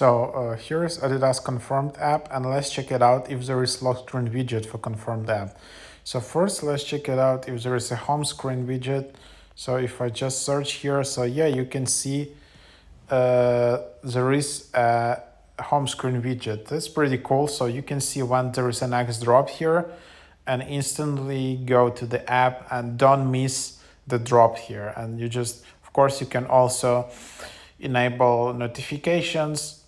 So here's Adidas confirmed app, and let's check it out if there is lock screen widget for confirmed app. So first, let's check it out if there is a home screen widget. So if I just search here, so yeah, you can see there is a home screen widget. That's pretty cool. So you can see when there is an X drop here and instantly go to the app and don't miss the drop here. And you just, of course, you can also enable notifications,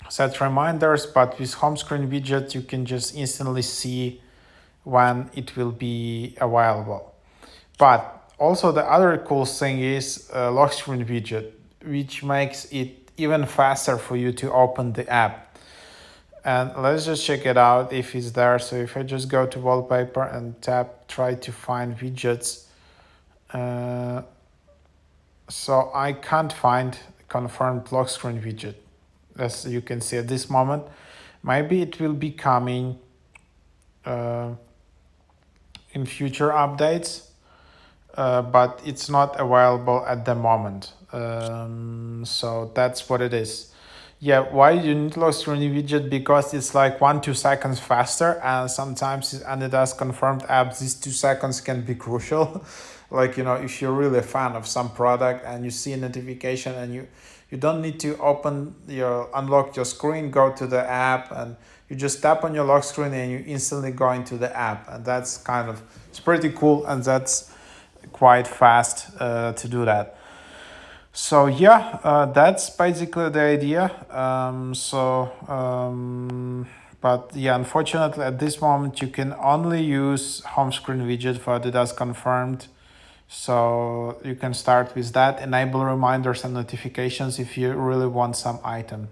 set reminders, but with home screen widget, you can just instantly see when it will be available. But also the other cool thing is lock screen widget, which makes it even faster for you to open the app. And let's just check it out if it's there. So if I just go to wallpaper and try to find widgets, so I can't find confirmed lock screen widget. As you can see at this moment, maybe it will be coming in future updates, but it's not available at the moment. So that's what it is. Yeah, why you need lock screen widget? Because it's like 1-2 seconds faster, and sometimes Adidas confirmed apps, these 2 seconds can be crucial. Like, you know, if you're really a fan of some product and you see a notification and you don't need to unlock your screen, go to the app, and you just tap on your lock screen and you instantly go into the app. And that's it's pretty cool, and that's quite fast to do that. So yeah, that's basically the idea. But yeah, unfortunately at this moment you can only use home screen widget for Adidas confirmed. So you can start with that, enable reminders and notifications if you really want some item.